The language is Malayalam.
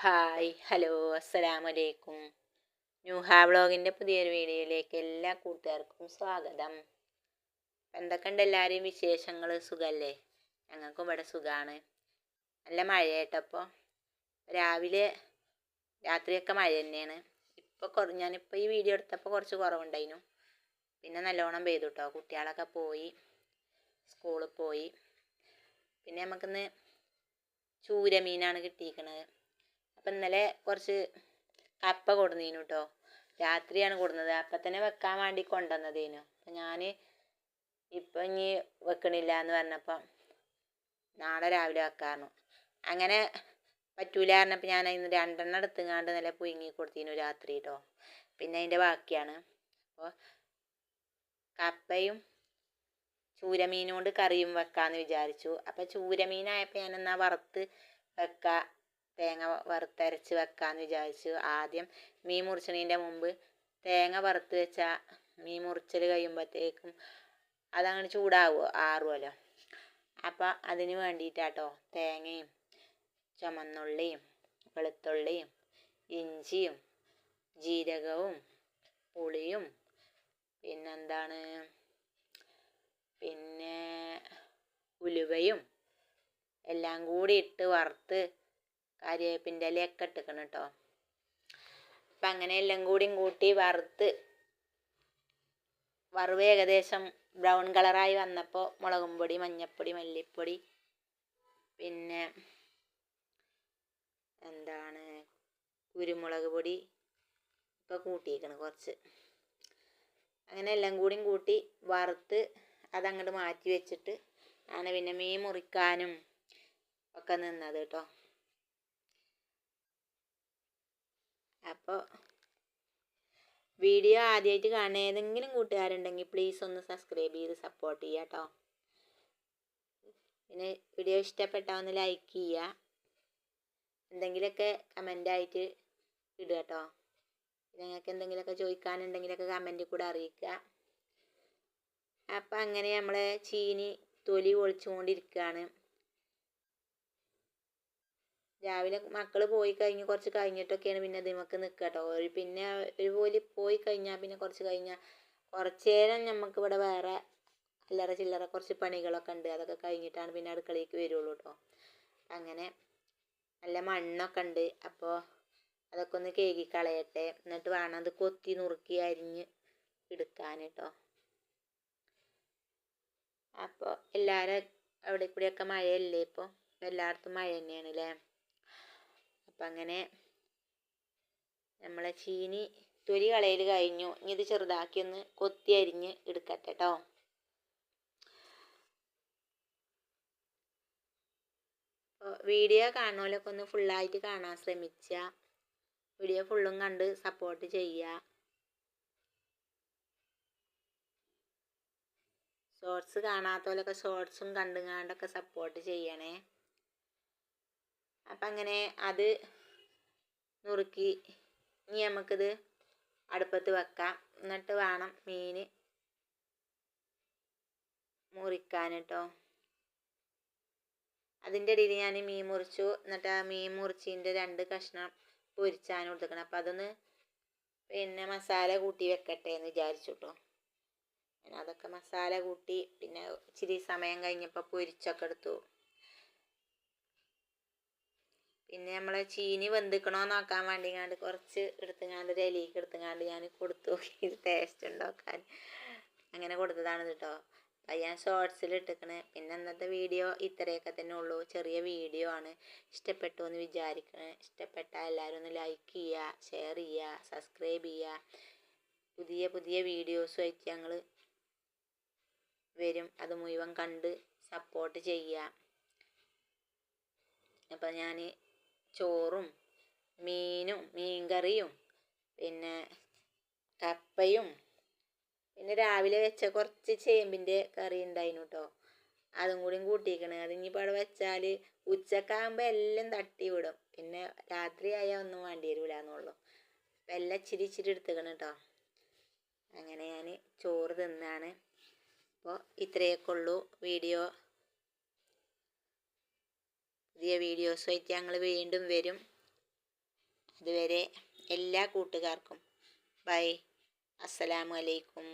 ഹായ് ഹലോ അസ്സലാമലൈക്കും. ന്യൂഹ വ്ളോഗിൻ്റെ പുതിയൊരു വീഡിയോയിലേക്ക് എല്ലാ കൂട്ടുകാർക്കും സ്വാഗതം. എന്തൊക്കെയുണ്ട് എല്ലാവരെയും വിശേഷങ്ങൾ? സുഖമല്ലേ? ഞങ്ങൾക്കും ഇവിടെ സുഖമാണ്. നല്ല മഴയായിട്ടപ്പോൾ രാവിലെ രാത്രിയൊക്കെ മഴ തന്നെയാണ്. ഞാനിപ്പോൾ ഈ വീഡിയോ എടുത്തപ്പോൾ കുറച്ച് കുറവുണ്ടായിരുന്നു. പിന്നെ നല്ലോണം പെയ്തു കേട്ടോ. കുട്ടികളൊക്കെ പോയി, സ്കൂളിൽ പോയി. പിന്നെ നമുക്കിന്ന് ചൂരമീനാണ് കിട്ടിയിരിക്കുന്നത്. അപ്പം ഇന്നലെ കുറച്ച് കപ്പ കൊടുന്നീനു കേട്ടോ. രാത്രിയാണ് കൊടുന്നത്. അപ്പം തന്നെ വെക്കാൻ വേണ്ടി കൊണ്ടുവന്നതേനു. അപ്പം ഞാൻ ഇപ്പം ഇനി വെക്കണില്ല എന്ന് പറഞ്ഞപ്പം നാളെ രാവിലെ വെക്കാറുന്നു. അങ്ങനെ പറ്റൂല പറഞ്ഞപ്പോൾ ഞാൻ ഇന്ന് 2 എടുത്തുങ്ങാണ്ട് നല്ല പുഴുങ്ങി കൊടുത്തീനു രാത്രി കേട്ടോ. പിന്നെ അതിൻ്റെ ബാക്കിയാണ്. അപ്പോൾ കപ്പയും ചൂരമീനും കൊണ്ട് കറിയും വെക്കാമെന്ന് വിചാരിച്ചു. അപ്പം ചൂരമീനായപ്പോൾ ഞാനെന്നാ വറുത്ത് വെക്കാം, തേങ്ങ വറുത്തരച്ച് വെക്കാമെന്ന് വിചാരിച്ചു. ആദ്യം മീൻ മുറിച്ചതിൻ്റെ മുമ്പ് തേങ്ങ വറുത്ത് വെച്ചാൽ മീൻ മുറിച്ചൽ കഴിയുമ്പോഴത്തേക്കും അതങ്ങനെ ചൂടാവുമോ, ആറുമല്ലോ. അപ്പം അതിന് വേണ്ടിയിട്ടാട്ടോ തേങ്ങയും ചുമന്നുള്ളിയും വെളുത്തുള്ളിയും ഇഞ്ചിയും ജീരകവും പുളിയും പിന്നെ ഉലുവയും എല്ലാം കൂടി ഇട്ട് വറുത്ത് കരിവേപ്പിൻ്റെ ഇലയൊക്കെ ഇട്ടിക്കണം കേട്ടോ. അപ്പം അങ്ങനെ എല്ലാം കൂട്ടി വറവ് ഏകദേശം ബ്രൗൺ കളറായി വന്നപ്പോൾ മുളകും പൊടി, മഞ്ഞൾപ്പൊടി, മല്ലിപ്പൊടി, പിന്നെ കുരുമുളക് പൊടി ഇപ്പോൾ കൂട്ടിയിരിക്കണം കുറച്ച്. അങ്ങനെ എല്ലാം കൂട്ടി വറുത്ത് അതങ്ങോട്ട് മാറ്റി വെച്ചിട്ട് ആണ് പിന്നെ മീൻ മുറിക്കാനും ഒക്കെ നിന്നത് കേട്ടോ. അപ്പോൾ വീഡിയോ ആദ്യമായിട്ട് കാണുന്ന ഏതെങ്കിലും കൂട്ടുകാരുണ്ടെങ്കിൽ പ്ലീസ് ഒന്ന് സബ്സ്ക്രൈബ് ചെയ്ത് സപ്പോർട്ട് ചെയ്യുക കേട്ടോ. പിന്നെ വീഡിയോ ഇഷ്ടപ്പെട്ടാൽ ഒന്ന് ലൈക്ക് ചെയ്യുക, എന്തെങ്കിലുമൊക്കെ കമൻ്റായിട്ട് ഇടുക കേട്ടോ. നിങ്ങൾക്ക് എന്തെങ്കിലുമൊക്കെ ചോദിക്കാനുണ്ടെങ്കിലൊക്കെ കമൻറ്റിൽ കൂടെ അറിയിക്കുക. അപ്പം അങ്ങനെ നമ്മളെ ചീനി തൊലി പൊളിച്ചുകൊണ്ടിരിക്കുകയാണ്. രാവിലെ മക്കൾ പോയി കഴിഞ്ഞ് കുറച്ച് കഴിഞ്ഞിട്ടൊക്കെയാണ് പിന്നെ ഇതിമക്ക് നിൽക്കുക കേട്ടോ. പിന്നെ ഒരു പോലെ പോയി കഴിഞ്ഞാൽ പിന്നെ കുറച്ച് നേരം നമുക്കിവിടെ വേറെ അല്ലറ ചില്ലറ കുറച്ച് പണികളൊക്കെ ഉണ്ട്. അതൊക്കെ കഴിഞ്ഞിട്ടാണ് പിന്നെ അടുക്കളയ്ക്ക് വരുള്ളൂ കേട്ടോ. അങ്ങനെ നല്ല മണ്ണൊക്കെ ഉണ്ട്. അപ്പോൾ അതൊക്കെ ഒന്ന് കഴുകി കളയട്ടെ, എന്നിട്ട് വേണം അത് കൊത്തി നുറുക്കി അരിഞ്ഞ് എടുക്കാൻ കേട്ടോ. അപ്പോൾ എല്ലാവരും അവിടെ കൂടിയൊക്കെ മഴയല്ലേ, ഇപ്പോൾ എല്ലായിടത്തും മഴ തന്നെയാണ് അല്ലേ. അപ്പം അങ്ങനെ നമ്മളെ ചീനി തൊലി കളയൽ കഴിഞ്ഞു. ഇനി ഇത് ചെറുതാക്കി ഒന്ന് കൊത്തി അരിഞ്ഞ് എടുക്കട്ടെ കേട്ടോ. വീഡിയോ കാണുന്നവരൊക്കെ ഒന്ന് ഫുള്ളായിട്ട് കാണാൻ ശ്രമിക്കുക. വീഡിയോ ഫുള്ളും കണ്ട് സപ്പോർട്ട് ചെയ്യുക. ഷോർട്സ് കാണാത്തവരൊക്കെ ഷോർട്സും കണ്ടുകൊണ്ടൊക്കെ സപ്പോർട്ട് ചെയ്യണേ. അപ്പം അങ്ങനെ അത് നുറുക്കി ഇനി നമുക്കിത് അടുപ്പത്ത് വെക്കാം. എന്നിട്ട് വേണം മീൻ മുറിക്കാൻ കേട്ടോ. അതിൻ്റെ ഇടയിൽ ഞാൻ മീൻ മുറിച്ചു. എന്നിട്ട് ആ മീൻ മുറിച്ചതിൻ്റെ 2 കഷ്ണം പൊരിച്ചാണ് കൊടുത്തേക്കണം. അപ്പം അതൊന്ന് പിന്നെ മസാല കൂട്ടി വെക്കട്ടെ എന്ന് വിചാരിച്ചു കേട്ടോ. അതൊക്കെ മസാല കൂട്ടി പിന്നെ ഇച്ചിരി സമയം കഴിഞ്ഞപ്പോൾ പൊരിച്ചൊക്കെ എടുത്തു. പിന്നെ നമ്മളെ ചീനി വെന്തിക്കണോ നോക്കാൻ വേണ്ടിങ്ങാണ്ട് കുറച്ച് എടുത്തുങ്ങാണ്ട് ഒരു ഇലയ്ക്ക് എടുത്തുങ്ങാണ്ട് ഞാൻ കൊടുത്തു നോക്കി ടേസ്റ്റ് ഉണ്ടാക്കാൻ. അങ്ങനെ കൊടുത്തതാണ് കേട്ടോ. അപ്പം ഞാൻ ഷോർട്സിൽ ഇട്ടിക്കണ്. പിന്നെ ഇന്നത്തെ വീഡിയോ ഇത്രയൊക്കെ തന്നെ ഉള്ളൂ. ചെറിയ വീഡിയോ ആണ്. ഇഷ്ടപ്പെട്ടു എന്ന് വിചാരിക്കണേ. ഇഷ്ടപ്പെട്ടാൽ എല്ലാവരും ഒന്ന് ലൈക്ക് ചെയ്യുക, ഷെയർ ചെയ്യുക, സബ്സ്ക്രൈബ് ചെയ്യുക. പുതിയ വീഡിയോസുമായിട്ട് ഞങ്ങൾ വരും. അത് മുഴുവൻ കണ്ട് സപ്പോർട്ട് ചെയ്യുക. അപ്പം ഞാൻ ചോറും മീൻകറിയും പിന്നെ കപ്പയും പിന്നെ രാവിലെ വെച്ച കുറച്ച് ചേമ്പിൻ്റെ കറി ഉണ്ടായിരുന്നു കേട്ടോ. അതും കൂടി കൂട്ടിയിരിക്കണ്. അതിനിപ്പോൾ അവിടെ വെച്ചാൽ ഉച്ചക്കാകുമ്പോൾ എല്ലാം തട്ടി വിടും. പിന്നെ രാത്രിയായാൽ ഒന്നും വേണ്ടി വരില്ല എന്നുള്ളൂ. അപ്പം എല്ലാം ഇച്ചിരി എടുത്തേക്കണം കേട്ടോ. അങ്ങനെ ഞാൻ ചോറ് തിന്നാണ്. അപ്പോൾ ഇത്രയൊക്കെ ഉള്ളൂ വീഡിയോ. പുതിയ വീഡിയോസുമായിട്ട് ഞങ്ങൾ വീണ്ടും വരും. അതുവരെ എല്ലാ കൂട്ടുകാർക്കും ബൈ. അസ്സലാമു അലൈക്കും.